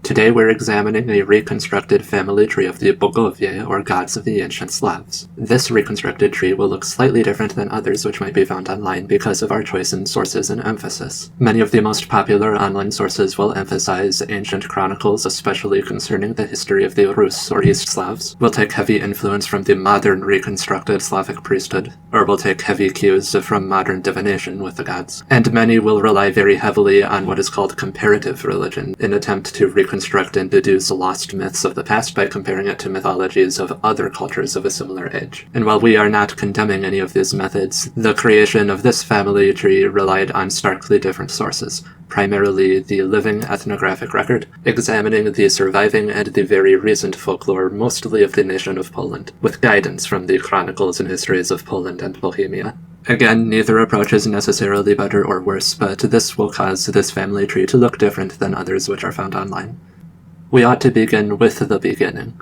Today we're examining a reconstructed family tree of the Bogovye, or gods of the ancient Slavs. This reconstructed tree will look slightly different than others which might be found online because of our choice in sources and emphasis. Many of the most popular online sources will emphasize ancient chronicles, especially concerning the history of the Rus, or East Slavs, will take heavy influence from the modern reconstructed Slavic priesthood, or will take heavy cues from modern divination with the gods. And many will rely very heavily on what is called comparative religion, in attempt to reconstruct and deduce lost myths of the past by comparing it to mythologies of other cultures of a similar age. And while we are not condemning any of these methods, the creation of this family tree relied on starkly different sources, primarily the living ethnographic record, examining the surviving and the very recent folklore mostly of the nation of Poland, with guidance from the chronicles and histories of Poland and Bohemia. Again, neither approach is necessarily better or worse, but this will cause this family tree to look different than others which are found online. We ought to begin with the beginning,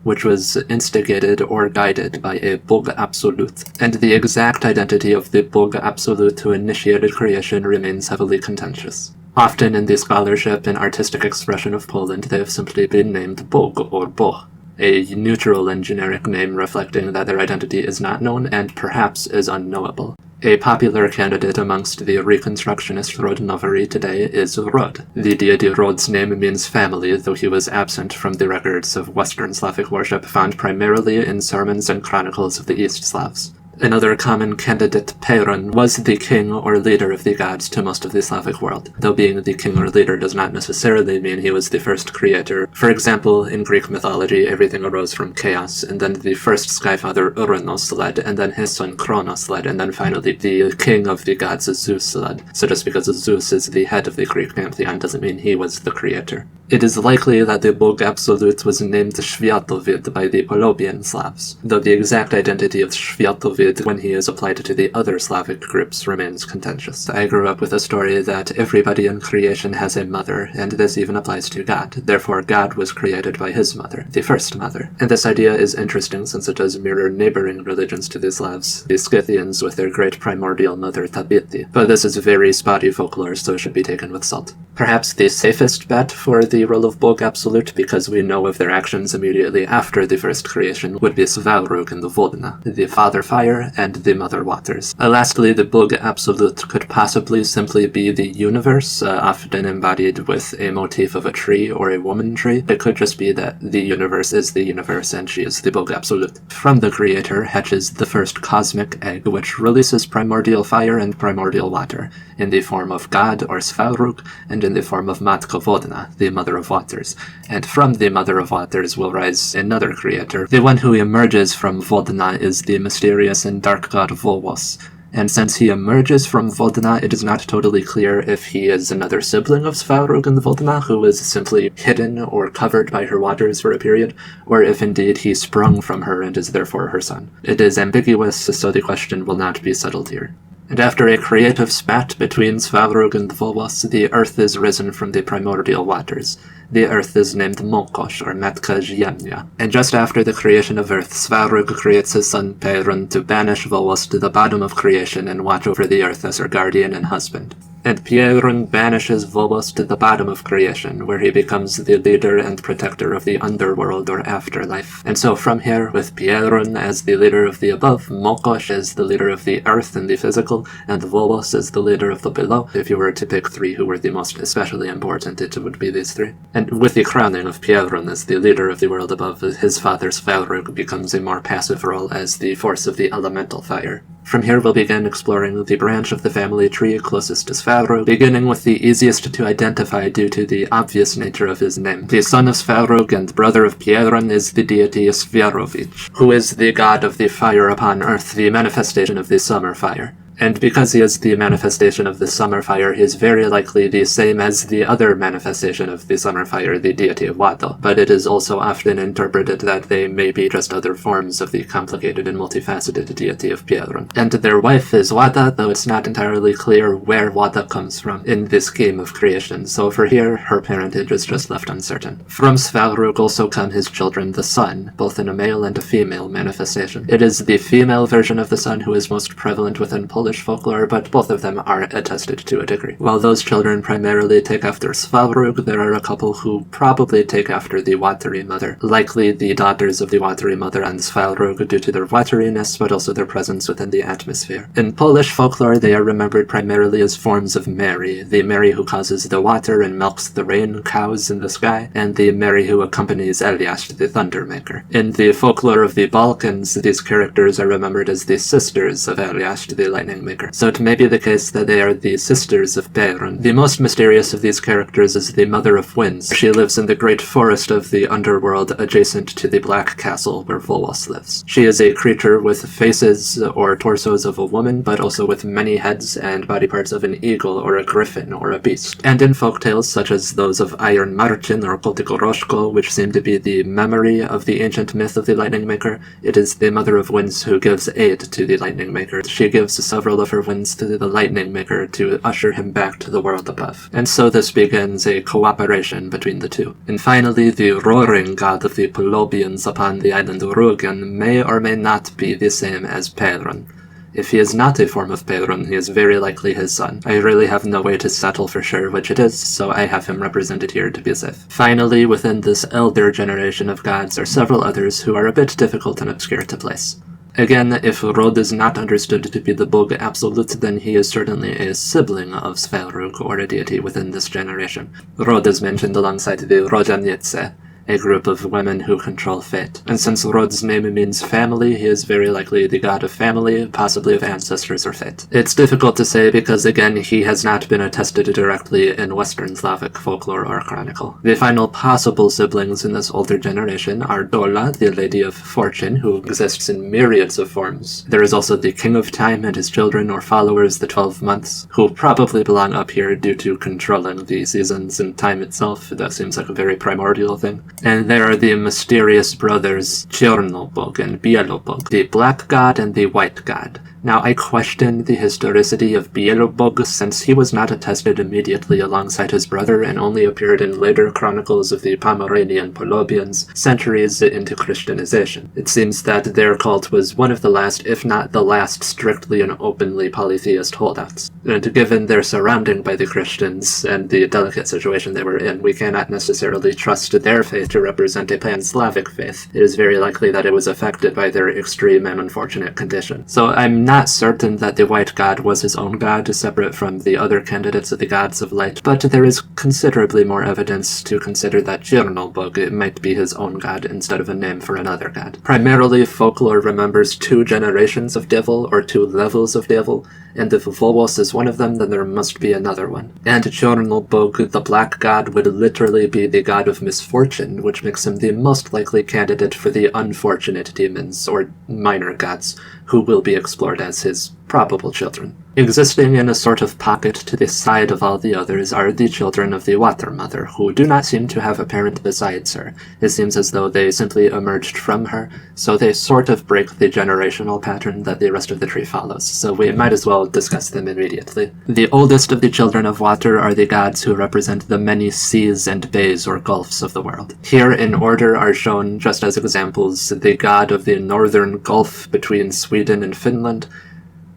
which was instigated or guided by a Bog Absolute, and the exact identity of the Bog Absolute who initiated creation remains heavily contentious. Often in the scholarship and artistic expression of Poland, they have simply been named Bog or Boh, a neutral and generic name reflecting that their identity is not known and perhaps is unknowable. A popular candidate amongst the Reconstructionist Rodnovery today is Rod. The deity Rod's name means family, though he was absent from the records of Western Slavic worship found primarily in sermons and chronicles of the East Slavs. Another common candidate, Perun, was the king or leader of the gods to most of the Slavic world, though being the king or leader does not necessarily mean he was the first creator. For example, in Greek mythology, everything arose from chaos, and then the first skyfather Uranos led, and then his son Kronos led, and then finally the king of the gods Zeus led. So just because Zeus is the head of the Greek pantheon doesn't mean he was the creator. It is likely that the Bog Absolute was named Światovid by the Polobian Slavs, though the exact identity of Światovid when he is applied to the other Slavic groups remains contentious. I grew up with a story that everybody in creation has a mother, and this even applies to God. Therefore, God was created by his mother, the first mother. And this idea is interesting since it does mirror neighboring religions to the Slavs, the Scythians with their great primordial mother Tabiti. But this is very spotty folklore, so it should be taken with salt. Perhaps the safest bet for the role of Bog Absolute, because we know of their actions immediately after the first creation, would be Svarog and the Vodna, the father fire and the mother waters. Lastly, the Bog Absolute could possibly simply be the universe, often embodied with a motif of a tree or a woman tree. It could just be that the universe is the universe and she is the Bog Absolute. From the creator hatches the first cosmic egg, which releases primordial fire and primordial water, in the form of God or Svarog, and in the form of Matka Vodna, the Mother of Waters. And from the Mother of Waters will rise another creator. The one who emerges from Vodna is the mysterious and dark god Volvos. And since he emerges from Vodna, it is not totally clear if he is another sibling of Svarog and Vodna, who is simply hidden or covered by her waters for a period, or if indeed he sprung from her and is therefore her son. It is ambiguous, so the question will not be settled here. And after a creative spat between Svarog and Volvos, the earth is risen from the primordial waters. The earth is named Mokosh, or Matka Ziemia. And just after the creation of earth, Svarog creates his son Perun to banish Volvos to the bottom of creation and watch over the earth as her guardian and husband. And Perun banishes Volvos to the bottom of creation, where he becomes the leader and protector of the underworld or afterlife. And so from here, with Perun as the leader of the above, Mokosh as the leader of the earth and the physical, and Volvos as the leader of the below, if you were to pick three who were the most especially important, it would be these three. And with the crowning of Perun as the leader of the world above, his father Svarog becomes a more passive role as the force of the elemental fire. From here we'll begin exploring the branch of the family tree closest to Svarog, beginning with the easiest to identify due to the obvious nature of his name. The son of Svarog and brother of Perun is the deity Sviarovich, who is the god of the fire upon earth, the manifestation of the summer fire. And because he is the manifestation of the summer fire, he is very likely the same as the other manifestation of the summer fire, the deity of Wado. But it is also often interpreted that they may be just other forms of the complicated and multifaceted deity of Perun. And their wife is Wada, though it's not entirely clear where Wada comes from in this scheme of creation, so for here, her parentage is just left uncertain. From Svarog also come his children, the sun, both in a male and a female manifestation. It is the female version of the sun who is most prevalent within Polish Polish folklore, but both of them are attested to a degree. While those children primarily take after Svalrug, there are a couple who probably take after the watery mother, likely the daughters of the watery mother and Svalrug due to their wateriness, but also their presence within the atmosphere. In Polish folklore, they are remembered primarily as forms of Mary, the Mary who causes the water and milks the rain cows in the sky, and the Mary who accompanies Eliasht, the thunder maker. In the folklore of the Balkans, these characters are remembered as the sisters of Eliasht, the lightning maker. So it may be the case that they are the sisters of Perun. The most mysterious of these characters is the Mother of Winds. She lives in the great forest of the underworld adjacent to the Black Castle where Volwas lives. She is a creature with faces or torsos of a woman, but also with many heads and body parts of an eagle or a griffin or a beast. And in folktales such as those of Iron Marcin or Koltykoroshko, which seem to be the memory of the ancient myth of the lightning maker, it is the Mother of Winds who gives aid to the lightning maker. She gives several of her winds to the lightning maker to usher him back to the world above. And so this begins a cooperation between the two. And finally, the roaring god of the Polobians upon the island Rugen may or may not be the same as Perun. If he is not a form of Perun, he is very likely his son. I really have no way to settle for sure which it is, so I have him represented here to be safe. Finally, within this elder generation of gods are several others who are a bit difficult and obscure to place. Again, if Rod is not understood to be the Bog Absolute, then he is certainly a sibling of Svelrug, or a deity within this generation. Rod is mentioned alongside the Rodaniece, a group of women who control fate. And since Rod's name means family, he is very likely the god of family, possibly of ancestors or fate. It's difficult to say because, again, he has not been attested directly in Western Slavic folklore or chronicle. The final possible siblings in this older generation are Dola, the Lady of Fortune, who exists in myriads of forms. There is also the King of Time and his children or followers, the 12 months, who probably belong up here due to controlling the seasons and time itself. That seems like a very primordial thing. And there are the mysterious brothers Chernobog and Bielobog, the black god and the white god. Now, I question the historicity of Bielobog since he was not attested immediately alongside his brother and only appeared in later chronicles of the Pomeranian Polobians centuries into Christianization. It seems that their cult was one of the last, if not the last, strictly and openly polytheist holdouts. And given their surrounding by the Christians and the delicate situation they were in, we cannot necessarily trust their faith to represent a pan-Slavic faith. It is very likely that it was affected by their extreme and unfortunate condition. So I'm not certain that the white god was his own god, separate from the other candidates of the gods of light, but there is considerably more evidence to consider that Chernobog might be his own god instead of a name for another god. Primarily, folklore remembers 2 generations of devil, or 2 levels of devil, and if Volwas is one of them, then there must be another one. And Chernobog, the black god, would literally be the god of misfortune, which makes him the most likely candidate for the unfortunate demons, or minor gods, who will be explored as his probable children. Existing in a sort of pocket to the side of all the others are the children of the Water Mother, who do not seem to have a parent besides her. It seems as though they simply emerged from her, so they sort of break the generational pattern that the rest of the tree follows, so we might as well discuss them immediately. The oldest of the children of water are the gods who represent the many seas and bays or gulfs of the world. Here in order are shown, just as examples, the god of the northern gulf between Sweden and Finland,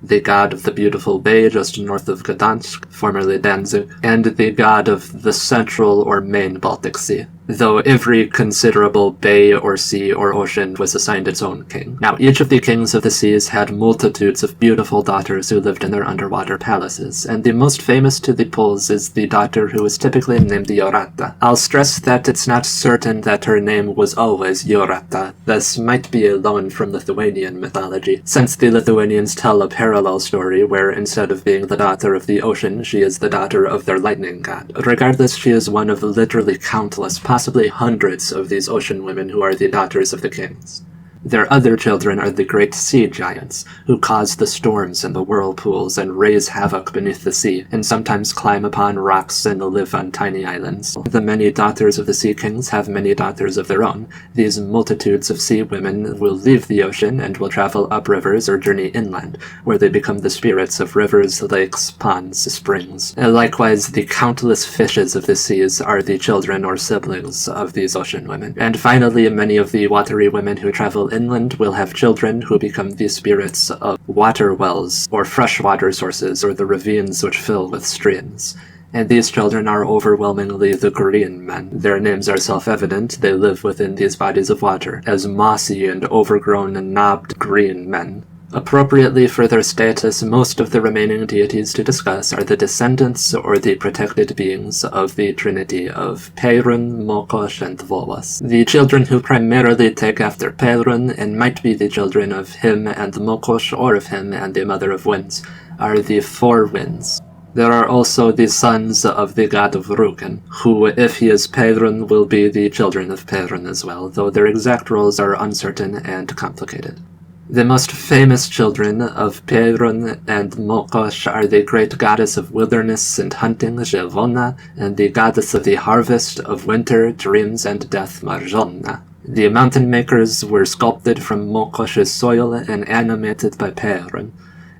the god of the beautiful bay just north of Gdansk, formerly Danzig, and the god of the central or main Baltic Sea, though every considerable bay or sea or ocean was assigned its own king. Now, each of the kings of the seas had multitudes of beautiful daughters who lived in their underwater palaces, and the most famous to the Poles is the daughter who is typically named Jorata. I'll stress that it's not certain that her name was always Jorata. This might be a loan from Lithuanian mythology, since the Lithuanians tell a parallel story where instead of being the daughter of the ocean, she is the daughter of their lightning god. Regardless, she is one of literally countless, possibly hundreds of these ocean women who are the daughters of the kings. Their other children are the great sea giants, who cause the storms and the whirlpools and raise havoc beneath the sea, and sometimes climb upon rocks and live on tiny islands. The many daughters of the sea kings have many daughters of their own. These multitudes of sea women will leave the ocean and will travel up rivers or journey inland, where they become the spirits of rivers, lakes, ponds, springs. And likewise, the countless fishes of the seas are the children or siblings of these ocean women. And finally, many of the watery women who travel inland will have children who become the spirits of water wells, or freshwater sources, or the ravines which fill with streams. And these children are overwhelmingly the green men. Their names are self-evident, they live within these bodies of water, as mossy and overgrown and knobbed green men. Appropriately for their status, most of the remaining deities to discuss are the descendants or the protected beings of the trinity of Perun, Mokosh, and Volos. The children who primarily take after Perun, and might be the children of him and Mokosh, or of him and the Mother of Winds, are the Four Winds. There are also the sons of the god of Ruken, who, if he is Perun, will be the children of Perun as well, though their exact roles are uncertain and complicated. The most famous children of Perun and Mokosh are the great goddess of wilderness and hunting, Zhevona, and the goddess of the harvest, of winter, dreams, and death, Marjona. The mountain makers were sculpted from Mokosh's soil and animated by Perun,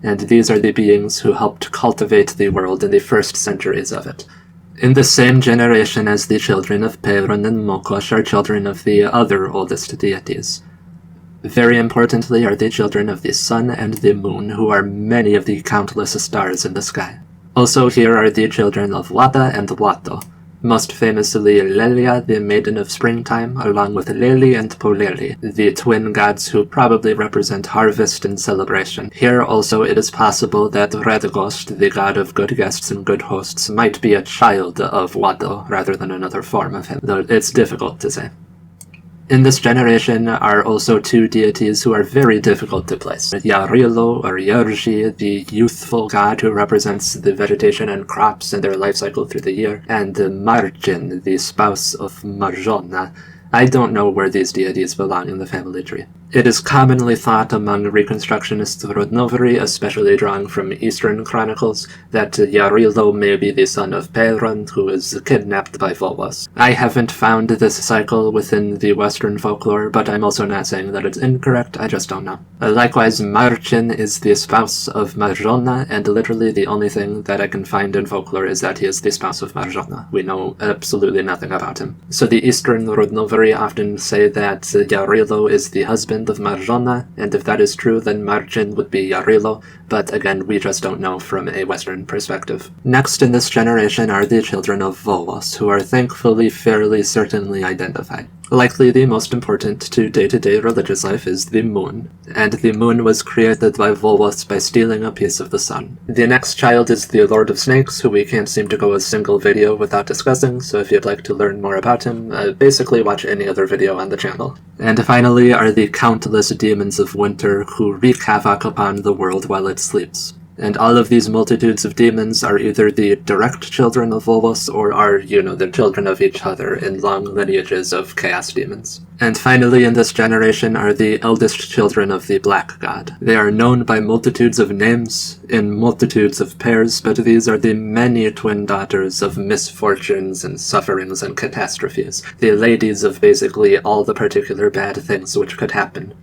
and these are the beings who helped cultivate the world in the first centuries of it. In the same generation as the children of Perun and Mokosh are children of the other oldest deities. Very importantly are the children of the sun and the moon, who are many of the countless stars in the sky. Also here are the children of Wada and Wato, most famously Lelia, the maiden of springtime, along with Leli and Poleli, the twin gods who probably represent harvest and celebration. Here also it is possible that Radgost, the god of good guests and good hosts, might be a child of Wado rather than another form of him, though it's difficult to say. In this generation are also two deities who are very difficult to place. Yarilo, or Yarji, the youthful god who represents the vegetation and crops and their life cycle through the year, and Marjin, the spouse of Marjona. I don't know where these deities belong in the family tree. It is commonly thought among Reconstructionists of Rodnovery, especially drawing from Eastern chronicles, that Yarilo may be the son of Perun, who is kidnapped by Volos. I haven't found this cycle within the Western folklore, but I'm also not saying that it's incorrect, I just don't know. Likewise, Marcin is the spouse of Marjona, and literally the only thing that I can find in folklore is that he is the spouse of Marjona. We know absolutely nothing about him. So the Eastern Rodnovery often say that Yarilo is the husband of Marjona, and if that is true, then Marcin would be Yarilo, but again, we just don't know from a Western perspective. Next in this generation are the children of Volos, who are thankfully fairly certainly identified. Likely the most important to day-to-day religious life is the moon, and the moon was created by Volos by stealing a piece of the sun. The next child is the Lord of Snakes, who we can't seem to go a single video without discussing, so if you'd like to learn more about him, basically watch any other video on the channel. And finally are the countless demons of winter who wreak havoc upon the world while it sleeps. And all of these multitudes of demons are either the direct children of Volos or are, the children of each other in long lineages of chaos demons. And finally in this generation are the eldest children of the Black God. They are known by multitudes of names, in multitudes of pairs, but these are the many twin daughters of misfortunes and sufferings and catastrophes, the ladies of basically all the particular bad things which could happen.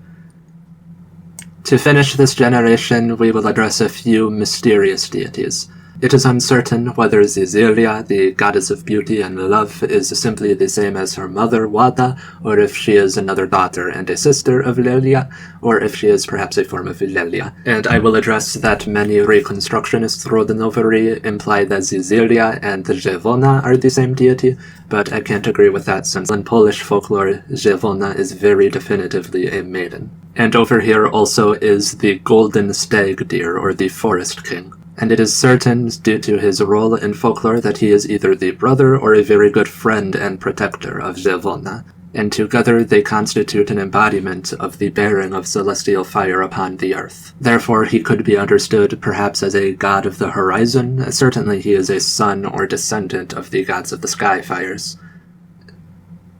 To finish this generation, we will address a few mysterious deities. It is uncertain whether Zizilia, the goddess of beauty and love, is simply the same as her mother, Wada, or if she is another daughter and a sister of Lelia, or if she is perhaps a form of Lelia. And I will address that many Reconstructionists Rodnovery imply that Zizilia and Zhevona are the same deity, but I can't agree with that since in Polish folklore, Zhevona is very definitively a maiden. And over here also is the golden stag deer, or the forest king. And it is certain, due to his role in folklore, that he is either the brother or a very good friend and protector of Zhevona, and together they constitute an embodiment of the bearing of celestial fire upon the earth. Therefore he could be understood perhaps as a god of the horizon. Certainly he is a son or descendant of the gods of the sky fires.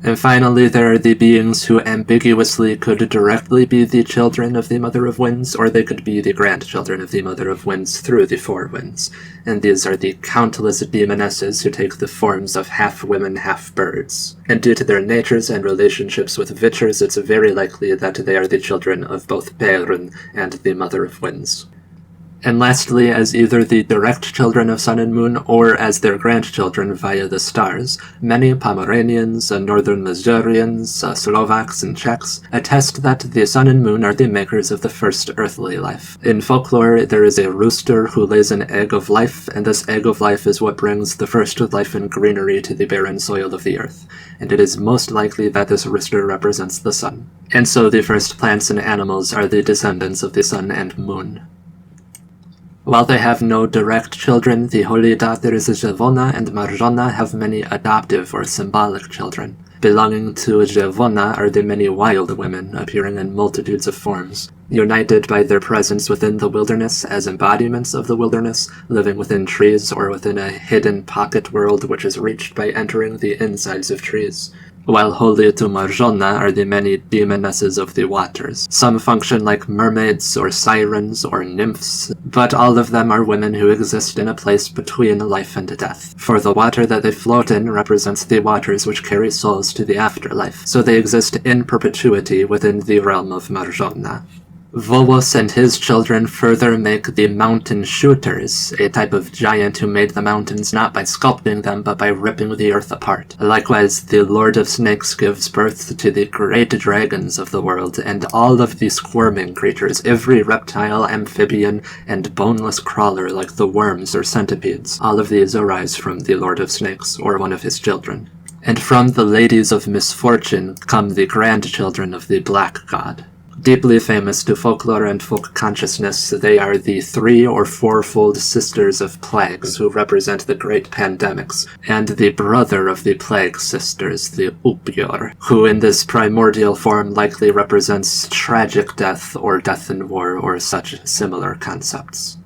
And finally, there are the beings who ambiguously could directly be the children of the Mother of Winds, or they could be the grandchildren of the Mother of Winds through the Four Winds. And these are the countless demonesses who take the forms of half-women, half-birds. And due to their natures and relationships with Witchers, it's very likely that they are the children of both Perun and the Mother of Winds. And lastly, as either the direct children of Sun and Moon or as their grandchildren via the stars, many Pomeranians, northern Masurians, Slovaks, and Czechs attest that the Sun and Moon are the makers of the first earthly life. In folklore, there is a rooster who lays an egg of life, and this egg of life is what brings the first life and greenery to the barren soil of the earth, and it is most likely that this rooster represents the sun. And so the first plants and animals are the descendants of the Sun and Moon. While they have no direct children, the holy daughters Zhevona and Marzhona have many adoptive or symbolic children. Belonging to Zhevona are the many wild women, appearing in multitudes of forms, united by their presence within the wilderness as embodiments of the wilderness, living within trees or within a hidden pocket world which is reached by entering the insides of trees. While holy to Marzhona are the many demonesses of the waters. Some function like mermaids or sirens or nymphs, but all of them are women who exist in a place between life and death. For the water that they float in represents the waters which carry souls to the afterlife, so they exist in perpetuity within the realm of Marzhona. Volos and his children further make the mountain shooters, a type of giant who made the mountains not by sculpting them but by ripping the earth apart. Likewise, the Lord of Snakes gives birth to the great dragons of the world, and all of the squirming creatures, every reptile, amphibian, and boneless crawler like the worms or centipedes. All of these arise from the Lord of Snakes, or one of his children. And from the ladies of misfortune come the grandchildren of the Black God. Deeply famous to folklore and folk consciousness, they are the 3- or 4-fold sisters of plagues who represent the great pandemics, and the brother of the plague sisters, the Upyor, who in this primordial form likely represents tragic death or death in war or such similar concepts.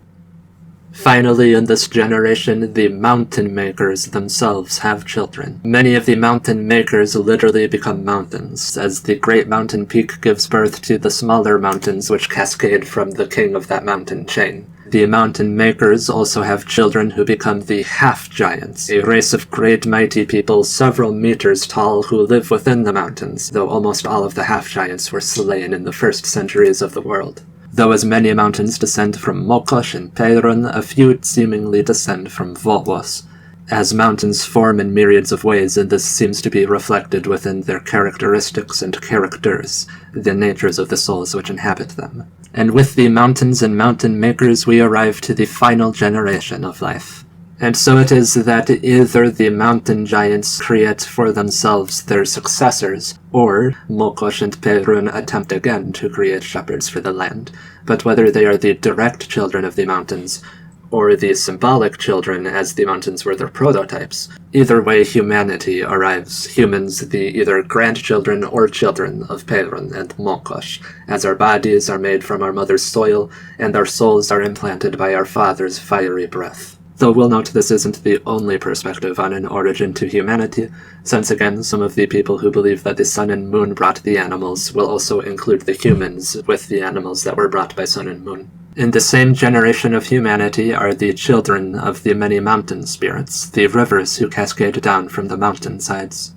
Finally, in this generation, the mountain makers themselves have children. Many of the mountain makers literally become mountains, as the great mountain peak gives birth to the smaller mountains which cascade from the king of that mountain chain. The mountain makers also have children who become the half-giants, a race of great mighty people several meters tall who live within the mountains, though almost all of the half-giants were slain in the first centuries of the world. Though as many mountains descend from Mokosh and Perun, a few seemingly descend from Volos. As mountains form in myriads of ways, and this seems to be reflected within their characteristics and characters, the natures of the souls which inhabit them. And with the mountains and mountain makers we arrive to the final generation of life. And so it is that either the mountain giants create for themselves their successors, or Mokosh and Perun attempt again to create shepherds for the land. But whether they are the direct children of the mountains, or the symbolic children as the mountains were their prototypes, either way humanity arrives, humans the either grandchildren or children of Perun and Mokosh, as our bodies are made from our mother's soil, and our souls are implanted by our father's fiery breath. Though we'll note this isn't the only perspective on an origin to humanity, since again some of the people who believe that the sun and moon brought the animals will also include the humans with the animals that were brought by sun and moon. In the same generation of humanity are the children of the many mountain spirits, the rivers who cascade down from the mountainsides.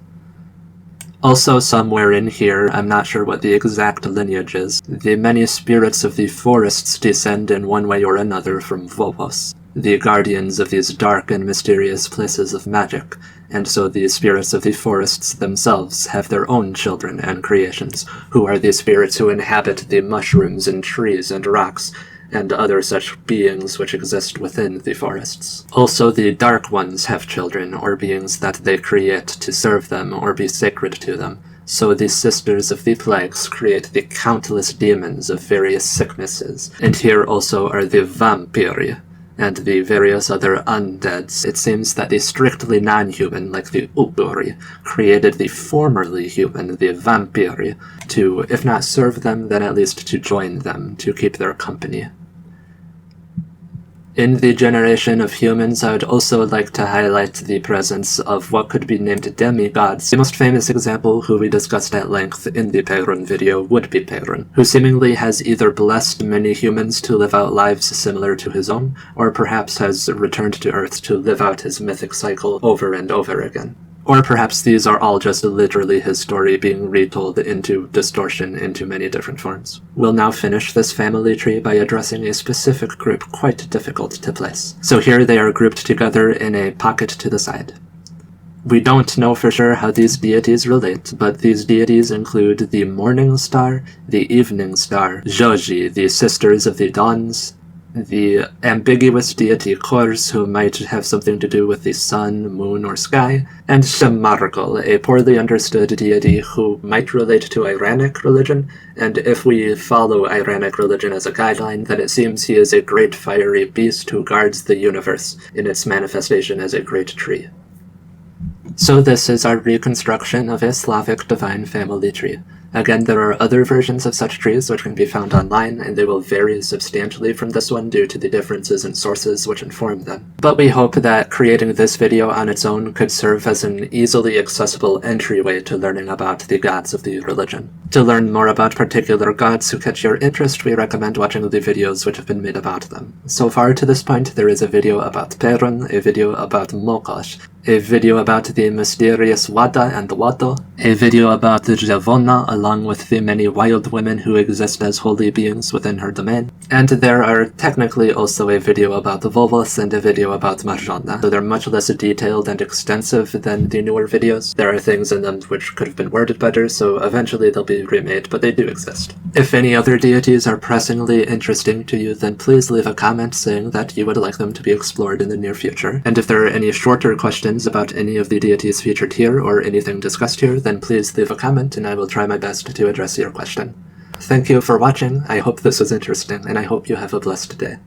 Also somewhere in here, I'm not sure what the exact lineage is, the many spirits of the forests descend in one way or another from Volos, the guardians of these dark and mysterious places of magic, and so the spirits of the forests themselves have their own children and creations, who are the spirits who inhabit the mushrooms and trees and rocks, and other such beings which exist within the forests. Also, the Dark Ones have children, or beings that they create to serve them or be sacred to them. So the Sisters of the Plagues create the countless demons of various sicknesses. And here also are the Vampiri, and the various other undeads. It seems that the strictly non-human, like the Uburi, created the formerly human, the Vampiri, to, if not serve them, then at least to join them, to keep their company. In the generation of humans, I would also like to highlight the presence of what could be named demigods. The most famous example, who we discussed at length in the Perun video, would be Perun, who seemingly has either blessed many humans to live out lives similar to his own, or perhaps has returned to Earth to live out his mythic cycle over and over again. Or perhaps these are all just literally his story being retold into distortion into many different forms. We'll now finish this family tree by addressing a specific group quite difficult to place. So here they are grouped together in a pocket to the side. We don't know for sure how these deities relate, but these deities include the morning star, the evening star, Joji, the sisters of the dawns, the ambiguous deity Kors, who might have something to do with the sun, moon, or sky, and Shemargal, a poorly understood deity who might relate to Iranic religion, and if we follow Iranic religion as a guideline, then it seems he is a great fiery beast who guards the universe in its manifestation as a great tree. So this is our reconstruction of a Slavic divine family tree. Again, there are other versions of such trees which can be found online, and they will vary substantially from this one due to the differences in sources which inform them. But we hope that creating this video on its own could serve as an easily accessible entryway to learning about the gods of the religion. To learn more about particular gods who catch your interest, we recommend watching the videos which have been made about them. So far to this point, there is a video about Perun, a video about Mokosh, a video about the mysterious Wada and Wado, a video about the Javona along with the many wild women who exist as holy beings within her domain, and there are technically also a video about the Vovos and a video about Marjona, so they're much less detailed and extensive than the newer videos. There are things in them which could have been worded better, so eventually they'll be remade, but they do exist. If any other deities are pressingly interesting to you, then please leave a comment saying that you would like them to be explored in the near future, and if there are any shorter questions about any of the deities featured here or anything discussed here, then please leave a comment and I will try my best to address your question. Thank you for watching, I hope this was interesting, and I hope you have a blessed day.